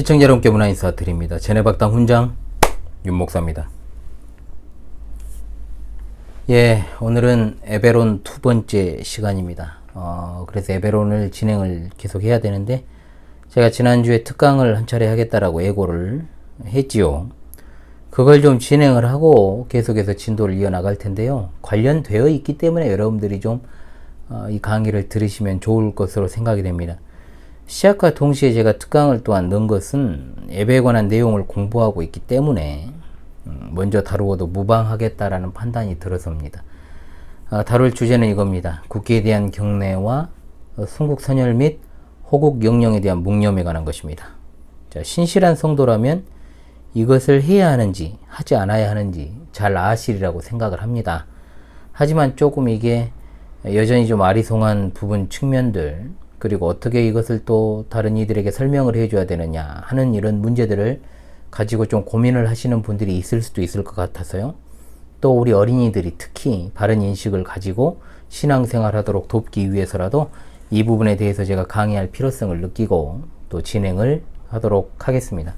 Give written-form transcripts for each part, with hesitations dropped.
시청자 여러분께 문화 인사 드립니다. 제네박당 훈장 윤목사입니다. 오늘은 에베론 두 번째 시간입니다. 그래서 에베론을 진행을 계속 해야 되는데, 제가 지난주에 특강을 한 차례 하겠다라고 예고를 했지요. 그걸 좀 진행을 하고 계속해서 진도를 이어나갈 텐데요. 관련되어 있기 때문에 여러분들이 좀 이 강의를 들으시면 좋을 것으로 생각이 됩니다. 시작과 동시에 제가 특강을 또한 넣은 것은 예배에 관한 내용을 공부하고 있기 때문에 먼저 다루어도 무방하겠다라는 판단이 들어서입니다. 다룰 주제는 이겁니다. 국기에 대한 경례와 순국선열 및 호국 영령에 대한 묵념에 관한 것입니다. 자, 신실한 성도라면 이것을 해야 하는지 하지 않아야 하는지 잘 아시리라고 생각을 합니다. 하지만 조금 이게 여전히 좀 아리송한 부분 측면들, 그리고 어떻게 이것을 또 다른 이들에게 설명을 해줘야 되느냐 하는 이런 문제들을 가지고 좀 고민을 하시는 분들이 있을 수도 있을 것 같아서요. 또 우리 어린이들이 특히 바른 인식을 가지고 신앙생활 하도록 돕기 위해서라도 이 부분에 대해서 제가 강의할 필요성을 느끼고 또 진행을 하도록 하겠습니다.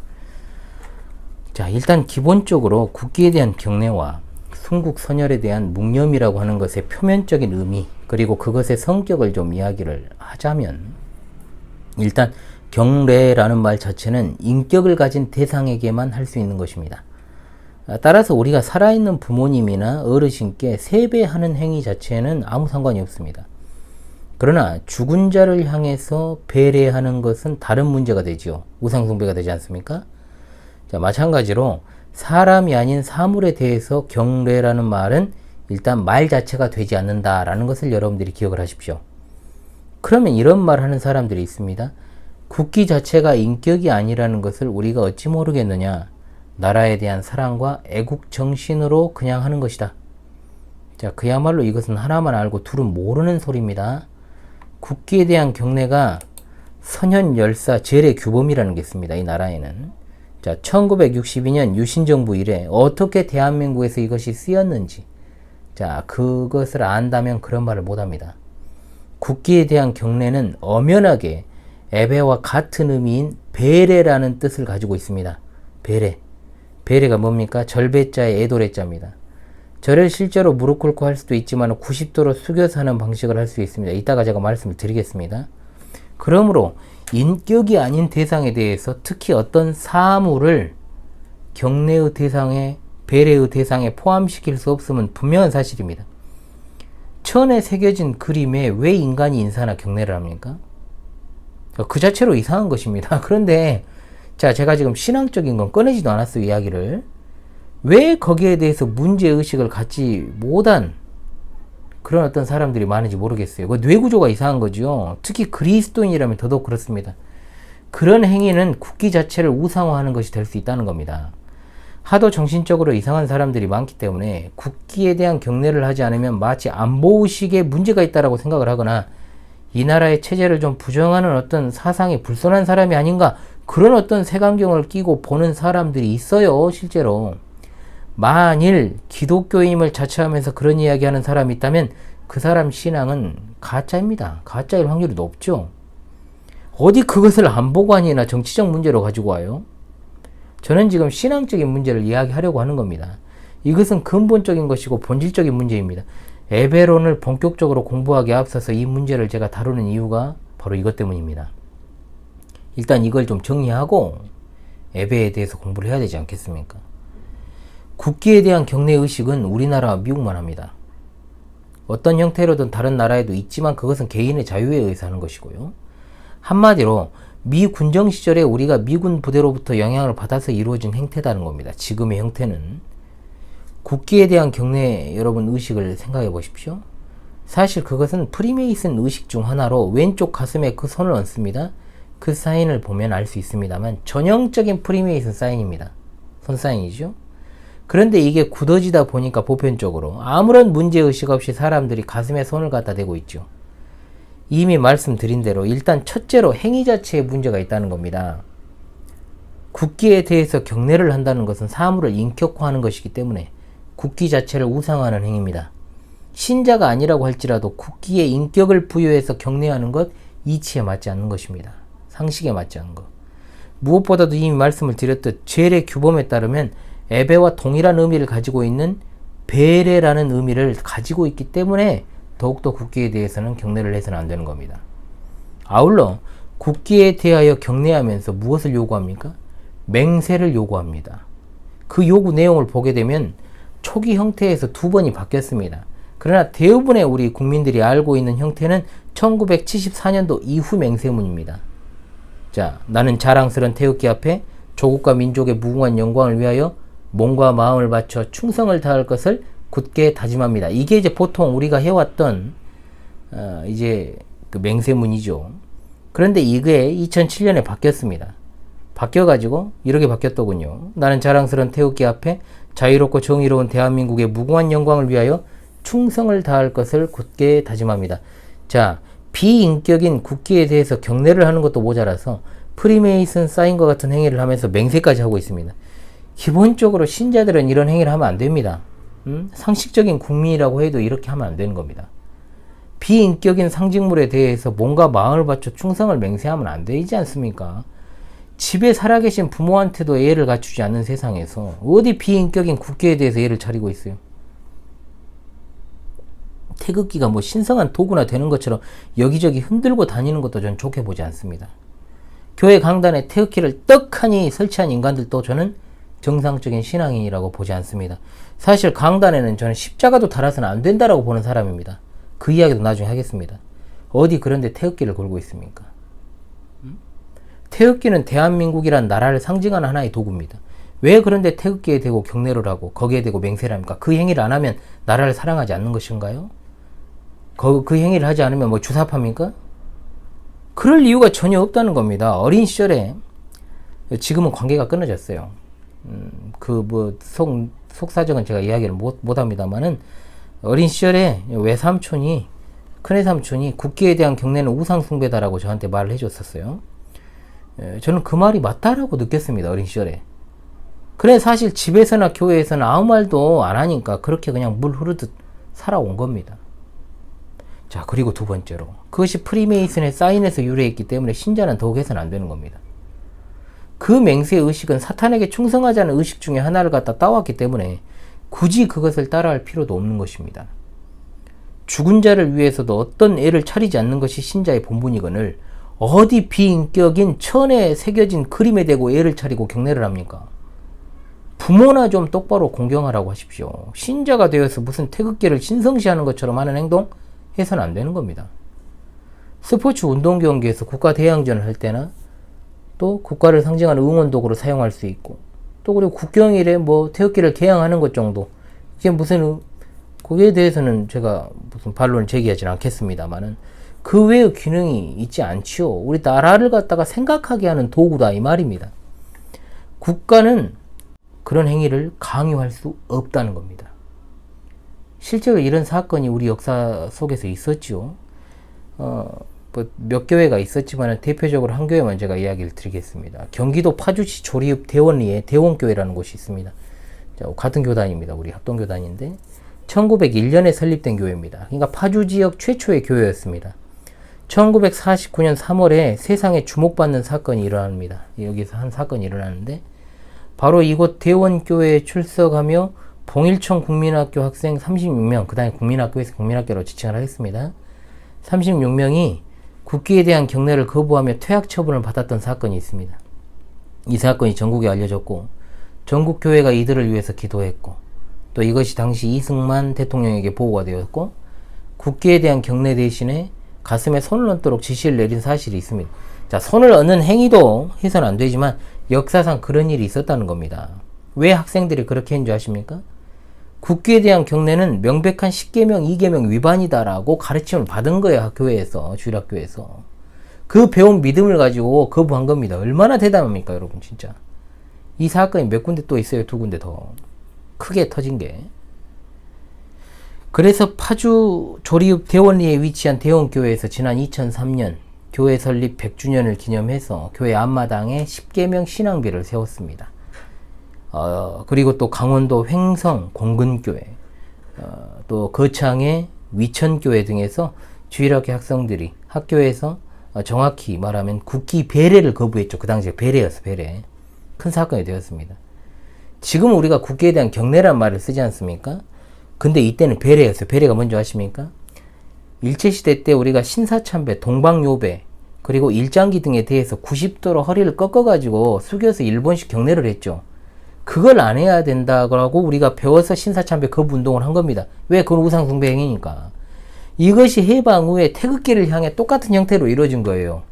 자, 일단 기본적으로 국기에 대한 경례와 순국선열에 대한 묵념이라고 하는 것의 표면적인 의미, 그리고 그것의 성격을 좀 이야기를 하자면, 일단 경례라는 말 자체는 인격을 가진 대상에게만 할 수 있는 것입니다. 따라서 우리가 살아있는 부모님이나 어르신께 세배하는 행위 자체는 아무 상관이 없습니다. 그러나 죽은 자를 향해서 배례하는 것은 다른 문제가 되죠. 우상숭배가 되지 않습니까? 자, 마찬가지로 사람이 아닌 사물에 대해서 경례라는 말은 일단 말 자체가 되지 않는다라는 것을 여러분들이 기억을 하십시오. 그러면 이런 말 하는 사람들이 있습니다. 국기 자체가 인격이 아니라는 것을 우리가 어찌 모르겠느냐. 나라에 대한 사랑과 애국 정신으로 그냥 하는 것이다. 자, 그야말로 이것은 하나만 알고 둘은 모르는 소리입니다. 국기에 대한 경례가 선현열사 제례 규범이라는 게 있습니다. 이 나라에는. 자, 1962년 유신정부 이래 어떻게 대한민국에서 이것이 쓰였는지, 자, 그것을 안다면 그런 말을 못합니다. 국기에 대한 경례는 엄연하게 예배와 같은 의미인 배례라는 뜻을 가지고 있습니다. 배례. 배례가 뭡니까? 절배자의 애도례자입니다. 절을 실제로 무릎 꿇고 할 수도 있지만 90도로 숙여서 하는 방식을 할 수 있습니다. 이따가 제가 말씀을 드리겠습니다. 그러므로 인격이 아닌 대상에 대해서 특히 어떤 사물을 경례의 대상에, 배례의 대상에 포함시킬 수 없음은 분명한 사실입니다. 천에 새겨진 그림에 왜 인간이 인사나 경례를 합니까? 그 자체로 이상한 것입니다. 그런데 자, 제가 지금 신앙적인 건 꺼내지도 않았어요, 이야기를. 왜 거기에 대해서 문제의식을 갖지 못한 그런 어떤 사람들이 많은지 모르겠어요. 그 뇌구조가 이상한 거죠. 특히 그리스도인이라면 더더욱 그렇습니다. 그런 행위는 국기 자체를 우상화하는 것이 될 수 있다는 겁니다. 하도 정신적으로 이상한 사람들이 많기 때문에 국기에 대한 경례를 하지 않으면 마치 안보의식에 문제가 있다고 생각을 하거나 이 나라의 체제를 좀 부정하는 어떤 사상이 불손한 사람이 아닌가, 그런 어떤 색안경을 끼고 보는 사람들이 있어요, 실제로. 만일 기독교임을 자처하면서 그런 이야기하는 사람이 있다면 그 사람 신앙은 가짜입니다. 가짜일 확률이 높죠. 어디 그것을 안보관이나 정치적 문제로 가지고 와요? 저는 지금 신앙적인 문제를 이야기하려고 하는 겁니다. 이것은 근본적인 것이고 본질적인 문제입니다. 에베론을 본격적으로 공부하기에 앞서서 이 문제를 제가 다루는 이유가 바로 이것 때문입니다. 일단 이걸 좀 정리하고 에베에 대해서 공부를 해야 되지 않겠습니까? 국기에 대한 경례의식은 우리나라와 미국만 합니다. 어떤 형태로든 다른 나라에도 있지만 그것은 개인의 자유에 의해서 하는 것이고요. 한마디로 미 군정 시절에 우리가 미군 부대로부터 영향을 받아서 이루어진 행태다는 겁니다. 지금의 형태는. 국기에 대한 경례, 여러분 의식을 생각해 보십시오. 사실 그것은 프리메이슨 의식 중 하나로 왼쪽 가슴에 그 손을 얹습니다. 그 사인을 보면 알 수 있습니다만 전형적인 프리메이슨 사인입니다. 손 사인이죠. 그런데 이게 굳어지다 보니까 보편적으로 아무런 문제의식 없이 사람들이 가슴에 손을 갖다 대고 있죠. 이미 말씀드린 대로 일단 첫째로 행위 자체에 문제가 있다는 겁니다. 국기에 대해서 경례를 한다는 것은 사물을 인격화하는 것이기 때문에 국기 자체를 우상화하는 행위입니다. 신자가 아니라고 할지라도 국기에 인격을 부여해서 경례하는 것, 이치에 맞지 않는 것입니다. 상식에 맞지 않은 것. 무엇보다도 이미 말씀을 드렸듯 제례 규범에 따르면 예배와 동일한 의미를 가지고 있는 배례라는 의미를 가지고 있기 때문에 더욱더 국기에 대해서는 경례를 해서는 안 되는 겁니다. 아울러 국기에 대하여 경례하면서 무엇을 요구합니까? 맹세를 요구합니다. 그 요구 내용을 보게 되면 초기 형태에서 두 번이 바뀌었습니다. 그러나 대부분의 우리 국민들이 알고 있는 형태는 1974년도 이후 맹세문입니다. 자, 나는 자랑스런 태극기 앞에 조국과 민족의 무궁한 영광을 위하여 몸과 마음을 바쳐 충성을 다할 것을 굳게 다짐합니다. 이게 이제 보통 우리가 해왔던 이제 그 맹세문이죠. 그런데 이게 2007년에 바뀌었습니다. 바뀌어가지고 이렇게 바뀌었더군요. 나는 자랑스러운 태극기 앞에 자유롭고 정의로운 대한민국의 무궁한 영광을 위하여 충성을 다할 것을 굳게 다짐합니다. 자, 비인격인 국기에 대해서 경례를 하는 것도 모자라서 프리메이슨 사인과 같은 행위를 하면서 맹세까지 하고 있습니다. 기본적으로 신자들은 이런 행위를 하면 안 됩니다. 상식적인 국민이라고 해도 이렇게 하면 안 되는 겁니다. 비인격인 상징물에 대해서 몸과 마음을 바쳐 충성을 맹세하면 안 되지 않습니까? 집에 살아계신 부모한테도 예를 갖추지 않는 세상에서 어디 비인격인 국기에 대해서 예를 차리고 있어요? 태극기가 뭐 신성한 도구나 되는 것처럼 여기저기 흔들고 다니는 것도 전 좋게 보지 않습니다. 교회 강단에 태극기를 떡하니 설치한 인간들도 저는 정상적인 신앙인이라고 보지 않습니다. 사실 강단에는 저는 십자가도 달아서는 안 된다라고 보는 사람입니다. 그 이야기도 나중에 하겠습니다. 어디 그런데 태극기를 걸고 있습니까? 태극기는 대한민국이란 나라를 상징하는 하나의 도구입니다. 왜 그런데 태극기에 대고 경례를 하고 거기에 대고 맹세를 합니까? 그 행위를 안 하면 나라를 사랑하지 않는 것인가요? 그 행위를 하지 않으면 뭐 주사파입니까? 그럴 이유가 전혀 없다는 겁니다. 어린 시절에, 지금은 관계가 끊어졌어요. 속사정은 제가 이야기를 못 합니다만은, 어린 시절에 외삼촌이, 큰외삼촌이 국기에 대한 경례는 우상숭배다라고 저한테 말을 해줬었어요. 저는 그 말이 맞다라고 느꼈습니다. 어린 시절에. 그래, 사실 집에서나 교회에서는 아무 말도 안 하니까 그렇게 그냥 물 흐르듯 살아온 겁니다. 자, 그리고 두 번째로, 그것이 프리메이슨의 사인에서 유래했기 때문에 신자는 더욱 해서는 안 되는 겁니다. 그 맹세 의식은 사탄에게 충성하자는 의식 중에 하나를 갖다 따왔기 때문에 굳이 그것을 따라할 필요도 없는 것입니다. 죽은 자를 위해서도 어떤 애를 차리지 않는 것이 신자의 본분이거늘 어디 비인격인 천에 새겨진 그림에 대고 애를 차리고 경례를 합니까? 부모나 좀 똑바로 공경하라고 하십시오. 신자가 되어서 무슨 태극기를 신성시하는 것처럼 하는 행동 해서는 안 되는 겁니다. 스포츠 운동 경기에서 국가 대항전을 할 때나 또 국가를 상징하는 응원도구로 사용할 수 있고, 또 그리고 국경일에 뭐 태극기를 개항하는 것 정도, 이게 무슨, 거기에 대해서는 제가 무슨 반론을 제기하지는 않겠습니다만은 그 외의 기능이 있지 않지요. 우리 나라를 갖다가 생각하게 하는 도구다 이 말입니다. 국가는 그런 행위를 강요할 수 없다는 겁니다. 실제로 이런 사건이 우리 역사 속에서 있었죠. 몇 교회가 있었지만 대표적으로 한 교회만 제가 이야기를 드리겠습니다. 경기도 파주시 조리읍 대원리에 대원교회라는 곳이 있습니다. 자, 같은 교단입니다. 우리 합동교단인데 1901년에 설립된 교회입니다. 그러니까 파주 지역 최초의 교회였습니다. 1949년 3월에 세상에 주목받는 사건이 일어납니다. 여기서 한 사건이 일어나는데, 바로 이곳 대원교회에 출석하며 봉일청 국민학교 학생 36명, 그 다음에 국민학교에서 국민학교로 지칭을 하겠습니다. 36명이 국기에 대한 경례를 거부하며 퇴학 처분을 받았던 사건이 있습니다. 이 사건이 전국에 알려졌고 전국교회가 이들을 위해서 기도했고, 또 이것이 당시 이승만 대통령에게 보고가 되었고, 국기에 대한 경례 대신에 가슴에 손을 얹도록 지시를 내린 사실이 있습니다. 자, 손을 얹는 행위도 해서는 안 되지만 역사상 그런 일이 있었다는 겁니다. 왜 학생들이 그렇게 했는 줄 아십니까? 국기에 대한 경례는 명백한 10계명, 2계명 위반이다라고 가르침을 받은 거예요. 교회에서, 주일학교에서. 그 배운 믿음을 가지고 거부한 겁니다. 얼마나 대단합니까, 여러분, 진짜. 이 사건이 몇 군데 또 있어요. 두 군데 더. 크게 터진 게. 그래서 파주 조리읍 대원리에 위치한 대원교회에서 지난 2003년 교회 설립 100주년을 기념해서 교회 앞마당에 10계명 신앙비를 세웠습니다. 그리고 또 강원도 횡성 공근교회, 또 거창의 위천교회 등에서 주일학교 학생들이 학교에서 정확히 말하면 국기 배례를 거부했죠. 그 당시에 배례였어, 배례. 큰 사건이 되었습니다. 지금 우리가 국기에 대한 경례란 말을 쓰지 않습니까? 근데 이때는 배례였어요. 배례가 뭔지 아십니까? 일제시대 때 우리가 신사참배, 동방요배, 그리고 일장기 등에 대해서 90도로 허리를 꺾어가지고 숙여서 일본식 경례를 했죠. 그걸 안 해야 된다고 우리가 배워서 신사참배 거부 운동을 한 겁니다. 왜? 그건 우상숭배 행위니까. 이것이 해방 후에 태극기를 향해 똑같은 형태로 이루어진 거예요.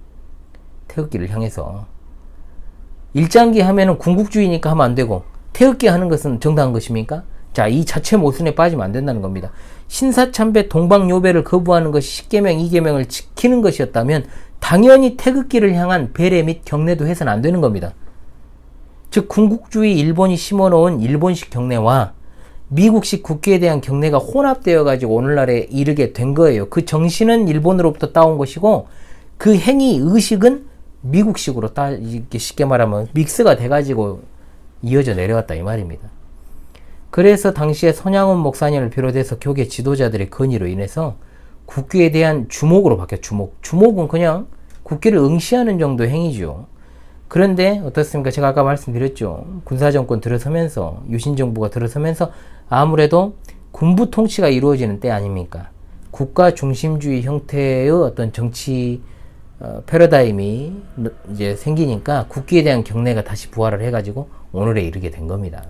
태극기를 향해서. 일장기 하면은 군국주의니까 하면 안 되고, 태극기 하는 것은 정당한 것입니까? 자, 이 자체 모순에 빠지면 안 된다는 겁니다. 신사참배, 동방요배를 거부하는 것이 10계명, 2계명을 지키는 것이었다면 당연히 태극기를 향한 배례 및 경례도 해서는 안 되는 겁니다. 즉 군국주의 일본이 심어놓은 일본식 경례와 미국식 국기에 대한 경례가 혼합되어 가지고 오늘날에 이르게 된 거예요. 그 정신은 일본으로부터 따온 것이고 그 행위 의식은 미국식으로 쉽게 말하면 믹스가 돼 가지고 이어져 내려왔다 이 말입니다. 그래서 당시에 손양원 목사님을 비롯해서 교계 지도자들의 건의로 인해서 국기에 대한 주목으로 바뀌었죠. 주목은 그냥 국기를 응시하는 정도의 행위죠. 그런데 어떻습니까? 제가 아까 말씀드렸죠. 군사정권 들어서면서 유신정부가 들어서면서 아무래도 군부 통치가 이루어지는 때 아닙니까? 국가 중심주의 형태의 어떤 정치 패러다임이 이제 생기니까 국기에 대한 경례가 다시 부활을 해가지고 오늘에 이르게 된 겁니다.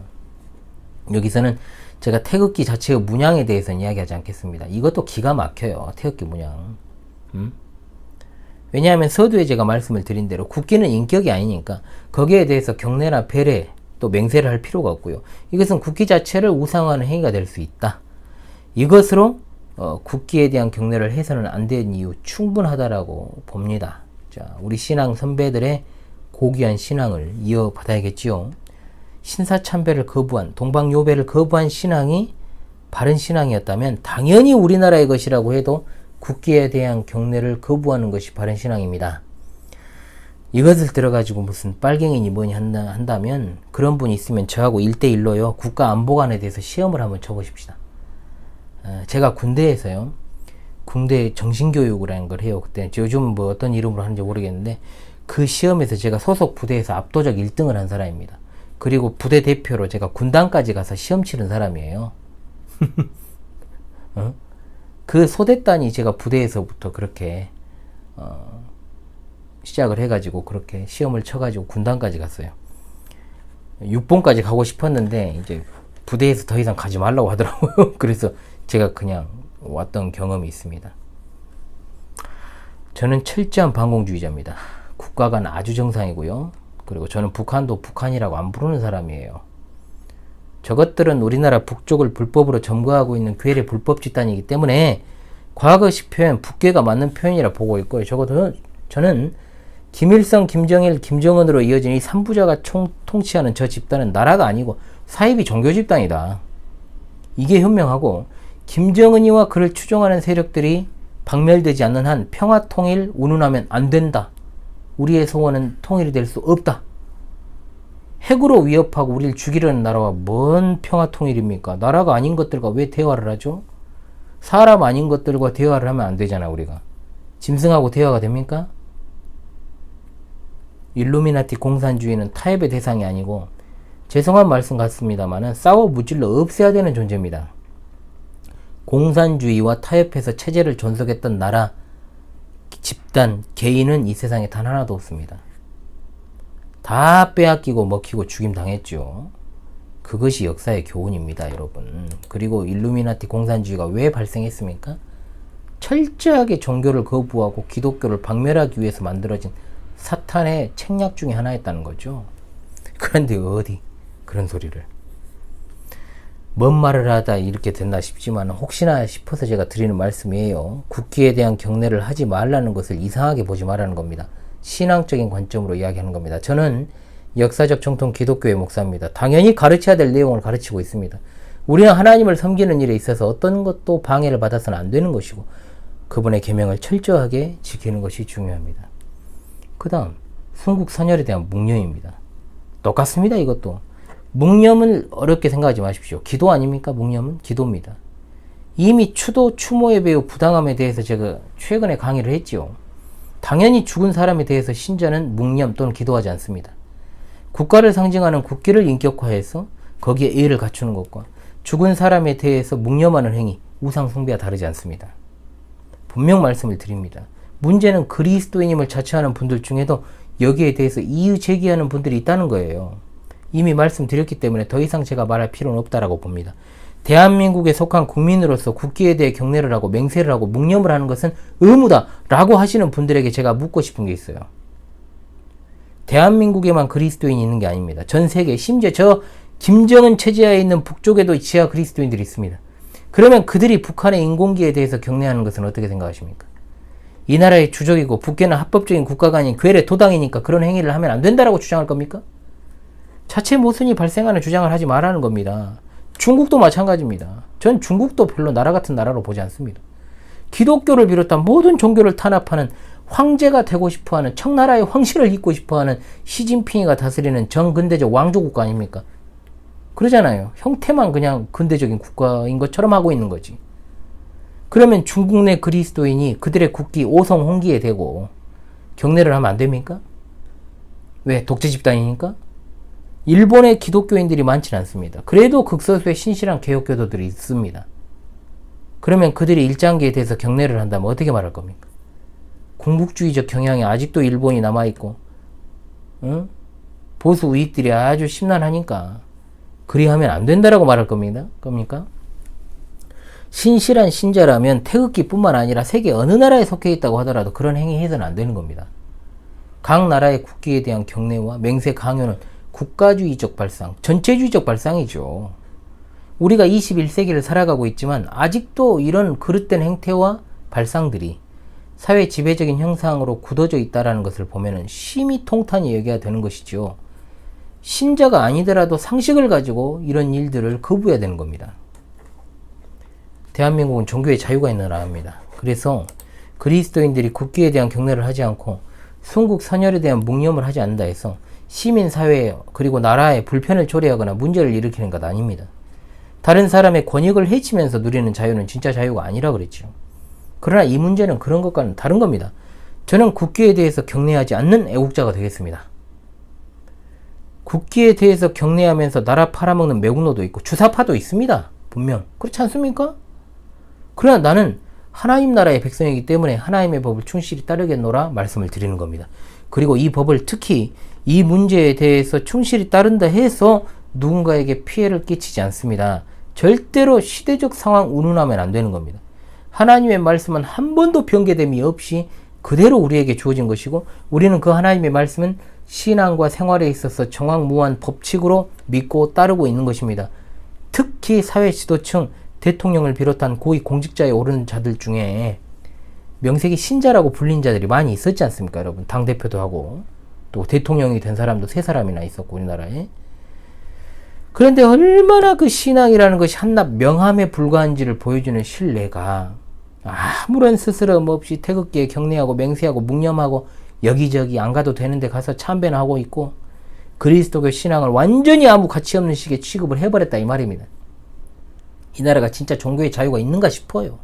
여기서는 제가 태극기 자체의 문양에 대해서는 이야기하지 않겠습니다. 이것도 기가 막혀요. 태극기 문양. 왜냐하면 서두에 제가 말씀을 드린 대로 국기는 인격이 아니니까 거기에 대해서 경례나 배례 또 맹세를 할 필요가 없고요. 이것은 국기 자체를 우상화하는 행위가 될 수 있다. 이것으로 국기에 대한 경례를 해서는 안 되는 이유 충분하다라고 봅니다. 자, 우리 신앙 선배들의 고귀한 신앙을 이어받아야겠지요. 신사참배를 거부한, 동방요배를 거부한 신앙이 바른 신앙이었다면 당연히 우리나라의 것이라고 해도 국기에 대한 경례를 거부하는 것이 바른 신앙입니다. 이것을 들어가지고 무슨 빨갱이니 뭐니 한다면 그런 분이 있으면 저하고 1대1로요 국가안보관에 대해서 시험을 한번 쳐보십시다. 제가 군대에서요 군대 정신교육이라는 걸 해요. 그때 요즘 뭐 어떤 이름으로 하는지 모르겠는데 그 시험에서 제가 소속 부대에서 압도적 1등을 한 사람입니다. 그리고 부대 대표로 제가 군단까지 가서 시험 치른 사람이에요. 그 소대단이 제가 부대에서부터 그렇게 시작을 해가지고 그렇게 시험을 쳐가지고 군단까지 갔어요. 6본까지 가고 싶었는데 이제 부대에서 더 이상 가지 말라고 하더라고요. 그래서 제가 그냥 왔던 경험이 있습니다. 저는 철저한 반공주의자입니다. 국가관 아주 정상이고요. 그리고 저는 북한도 북한이라고 안 부르는 사람이에요. 저것들은 우리나라 북쪽을 불법으로 점거하고 있는 괴뢰 불법 집단이기 때문에 과거식 표현, 북괴가 맞는 표현이라 보고 있고요. 적어도 저는 김일성, 김정일, 김정은으로 이어진 이 3부자가 통치하는 저 집단은 나라가 아니고 사이비 종교 집단이다. 이게 현명하고 김정은이와 그를 추종하는 세력들이 박멸되지 않는 한 평화 통일 운운하면 안 된다. 우리의 소원은 통일이 될 수 없다. 핵으로 위협하고 우리를 죽이려는 나라와 뭔 평화 통일입니까? 나라가 아닌 것들과 왜 대화를 하죠? 사람 아닌 것들과 대화를 하면 안 되잖아 우리가. 짐승하고 대화가 됩니까? 일루미나티 공산주의는 타협의 대상이 아니고 죄송한 말씀 같습니다만은 싸워 무질러 없애야 되는 존재입니다. 공산주의와 타협해서 체제를 존속했던 나라, 집단, 개인은 이 세상에 단 하나도 없습니다. 다 빼앗기고 먹히고 죽임 당했죠. 그것이 역사의 교훈입니다, 여러분. 그리고 일루미나티 공산주의가 왜 발생했습니까? 철저하게 종교를 거부하고 기독교를 박멸하기 위해서 만들어진 사탄의 책략 중에 하나였다는 거죠. 그런데 어디 그런 소리를. 뭔 말을 하다 이렇게 됐나 싶지만 혹시나 싶어서 제가 드리는 말씀이에요. 국기에 대한 경례를 하지 말라는 것을 이상하게 보지 말라는 겁니다. 신앙적인 관점으로 이야기하는 겁니다. 저는 역사적 정통 기독교의 목사입니다. 당연히 가르쳐야 될 내용을 가르치고 있습니다. 우리는 하나님을 섬기는 일에 있어서 어떤 것도 방해를 받아서는 안 되는 것이고 그분의 계명을 철저하게 지키는 것이 중요합니다. 그 다음 순국선열에 대한 묵념입니다. 똑같습니다. 이것도 묵념을 어렵게 생각하지 마십시오. 기도 아닙니까? 묵념은 기도입니다. 이미 추도 추모의 배우 부당함에 대해서 제가 최근에 강의를 했죠. 당연히 죽은 사람에 대해서 신자는 묵념 또는 기도하지 않습니다. 국가를 상징하는 국기를 인격화해서 거기에 예를 갖추는 것과 죽은 사람에 대해서 묵념하는 행위, 우상 숭배와 다르지 않습니다. 분명 말씀을 드립니다. 문제는 그리스도인임을 자처하는 분들 중에도 여기에 대해서 이의 제기하는 분들이 있다는 거예요. 이미 말씀드렸기 때문에 더 이상 제가 말할 필요는 없다라고 봅니다. 대한민국에 속한 국민으로서 국기에 대해 경례를 하고 맹세를 하고 묵념을 하는 것은 의무다 라고 하시는 분들에게 제가 묻고 싶은 게 있어요. 대한민국에만 그리스도인이 있는 게 아닙니다. 전 세계, 심지어 저 김정은 체제하에 있는 북쪽에도 지하 그리스도인들이 있습니다. 그러면 그들이 북한의 인공기에 대해서 경례하는 것은 어떻게 생각하십니까? 이 나라의 주적이고 북괴는 합법적인 국가가 아닌 괴뢰 도당이니까 그런 행위를 하면 안 된다라고 주장할 겁니까? 자체 모순이 발생하는 주장을 하지 말라는 겁니다. 중국도 마찬가지입니다. 전 중국도 별로 나라 같은 나라로 보지 않습니다. 기독교를 비롯한 모든 종교를 탄압하는 황제가 되고 싶어하는 청나라의 황실을 잇고 싶어하는 시진핑이가 다스리는 정근대적 왕조국가 아닙니까? 그러잖아요. 형태만 그냥 근대적인 국가인 것처럼 하고 있는 거지. 그러면 중국 내 그리스도인이 그들의 국기 오성 홍기에 대고 경례를 하면 안 됩니까? 왜? 독재 집단이니까? 일본의 기독교인들이 많지는 않습니다. 그래도 극소수의 신실한 개혁교도들이 있습니다. 그러면 그들이 일장기에 대해서 경례를 한다면 어떻게 말할 겁니까? 군국주의적 경향이 아직도 일본이 남아있고, 응? 보수 우익들이 아주 심란하니까 그리하면 안 된다라고 말할 겁니까? 신실한 신자라면 태극기뿐만 아니라 세계 어느 나라에 속해 있다고 하더라도 그런 행위 해서는 안 되는 겁니다. 각 나라의 국기에 대한 경례와 맹세 강요는 국가주의적 발상, 전체주의적 발상이죠. 우리가 21세기를 살아가고 있지만 아직도 이런 그릇된 행태와 발상들이 사회 지배적인 형상으로 굳어져 있다는 것을 보면 심히 통탄이 여겨야 되는 것이죠. 신자가 아니더라도 상식을 가지고 이런 일들을 거부해야 되는 겁니다. 대한민국은 종교의 자유가 있는 나라입니다. 그래서 그리스도인들이 국기에 대한 경례를 하지 않고 순국 선열에 대한 묵념을 하지 않는다 해서 시민사회 그리고 나라에 불편을 초래하거나 문제를 일으키는 것 아닙니다. 다른 사람의 권익을 해치면서 누리는 자유는 진짜 자유가 아니라 그랬죠. 그러나 이 문제는 그런 것과는 다른 겁니다. 저는 국기에 대해서 경례하지 않는 애국자가 되겠습니다. 국기에 대해서 경례하면서 나라 팔아먹는 매국노도 있고 주사파도 있습니다. 분명. 그렇지 않습니까? 그러나 나는 하나님 나라의 백성이기 때문에 하나님의 법을 충실히 따르겠노라 말씀을 드리는 겁니다. 그리고 이 법을 특히 이 문제에 대해서 충실히 따른다 해서 누군가에게 피해를 끼치지 않습니다. 절대로 시대적 상황 운운하면 안 되는 겁니다. 하나님의 말씀은 한 번도 변개됨이 없이 그대로 우리에게 주어진 것이고 우리는 그 하나님의 말씀은 신앙과 생활에 있어서 정확무한 법칙으로 믿고 따르고 있는 것입니다. 특히 사회 지도층, 대통령을 비롯한 고위 공직자에 오르는 자들 중에 명색이 신자라고 불린 자들이 많이 있었지 않습니까, 여러분? 당대표도 하고 또 대통령이 된 사람도 3사람이나 있었고 우리나라에. 그런데 얼마나 그 신앙이라는 것이 한낱 명함에 불과한지를 보여주는 신뢰가 아무런 스스럼 없이 태극기에 경례하고 맹세하고 묵념하고 여기저기 안 가도 되는데 가서 참배나 하고 있고 그리스도교 신앙을 완전히 아무 가치 없는 식의 취급을 해버렸다 이 말입니다. 이 나라가 진짜 종교의 자유가 있는가 싶어요.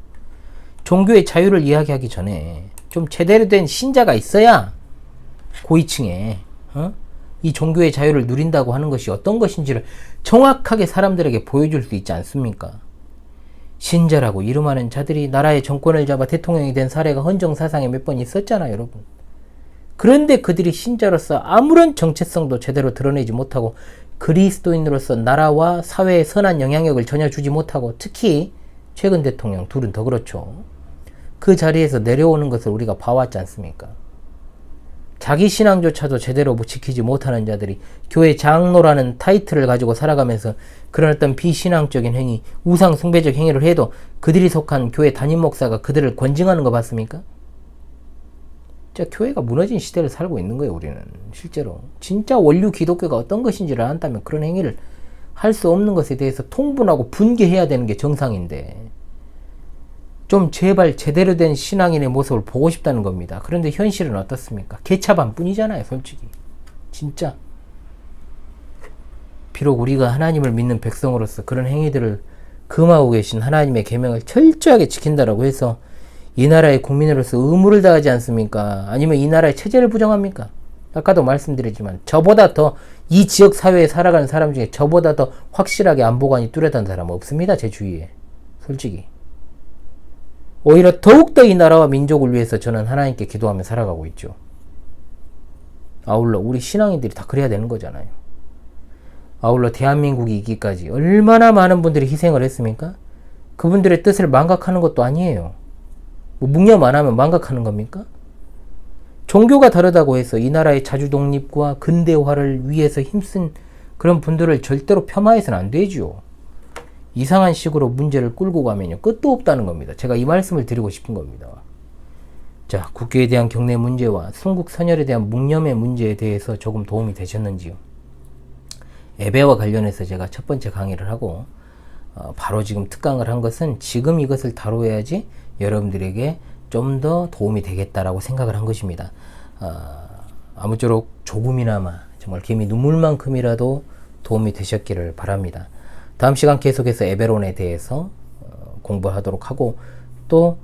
종교의 자유를 이야기하기 전에 좀 제대로 된 신자가 있어야 고위층에 이 종교의 자유를 누린다고 하는 것이 어떤 것인지를 정확하게 사람들에게 보여줄 수 있지 않습니까? 신자라고 이름하는 자들이 나라의 정권을 잡아 대통령이 된 사례가 헌정사상에 몇 번 있었잖아요, 여러분. 그런데 그들이 신자로서 아무런 정체성도 제대로 드러내지 못하고 그리스도인으로서 나라와 사회에 선한 영향력을 전혀 주지 못하고 특히 최근 대통령 둘은 더 그렇죠. 그 자리에서 내려오는 것을 우리가 봐왔지 않습니까? 자기 신앙조차도 제대로 지키지 못하는 자들이 교회 장로라는 타이틀을 가지고 살아가면서 그런 어떤 비신앙적인 행위, 우상 숭배적 행위를 해도 그들이 속한 교회 담임 목사가 그들을 권징하는 거 봤습니까? 진짜 교회가 무너진 시대를 살고 있는 거예요, 우리는. 실제로. 진짜 원류 기독교가 어떤 것인지를 안다면 그런 행위를 할 수 없는 것에 대해서 통분하고 분개해야 되는 게 정상인데 좀 제발 제대로 된 신앙인의 모습을 보고 싶다는 겁니다. 그런데 현실은 어떻습니까? 개차반 뿐이잖아요, 솔직히. 진짜. 비록 우리가 하나님을 믿는 백성으로서 그런 행위들을 금하고 계신 하나님의 계명을 철저하게 지킨다라고 해서 이 나라의 국민으로서 의무를 다하지 않습니까? 아니면 이 나라의 체제를 부정합니까? 아까도 말씀드렸지만 저보다 더 이 지역 사회에 살아가는 사람 중에 저보다 더 확실하게 안보관이 뚜렷한 사람은 없습니다. 제 주위에. 솔직히. 오히려 더욱더 이 나라와 민족을 위해서 저는 하나님께 기도하며 살아가고 있죠. 아울러 우리 신앙인들이 다 그래야 되는 거잖아요. 아울러 대한민국이 있기까지 얼마나 많은 분들이 희생을 했습니까? 그분들의 뜻을 망각하는 것도 아니에요. 뭐 묵념 안 하면 망각하는 겁니까? 종교가 다르다고 해서 이 나라의 자주 독립과 근대화를 위해서 힘쓴 그런 분들을 절대로 폄하해서는 안 되죠. 이상한 식으로 문제를 끌고 가면요 끝도 없다는 겁니다. 제가 이 말씀을 드리고 싶은 겁니다. 자, 국교에 대한 경내 문제와 순국 선열에 대한 묵념의 문제에 대해서 조금 도움이 되셨는지요? 예배와 관련해서 제가 첫 번째 강의를 하고 바로 지금 특강을 한 것은 지금 이것을 다뤄야지 여러분들에게 좀 더 도움이 되겠다라고 생각을 한 것입니다. 아무쪼록 조금이나마 정말 개미 눈물만큼이라도 도움이 되셨기를 바랍니다. 다음 시간 계속해서 에베론에 대해서 공부하도록 하고 또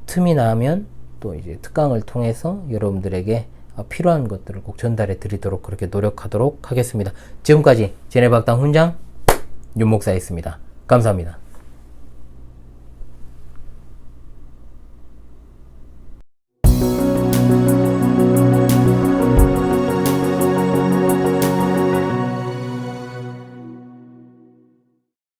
틈이 나면 또 이제 특강을 통해서 여러분들에게 필요한 것들을 꼭 전달해 드리도록 그렇게 노력하도록 하겠습니다. 지금까지 제네박당 훈장 윤목사였습니다. 감사합니다.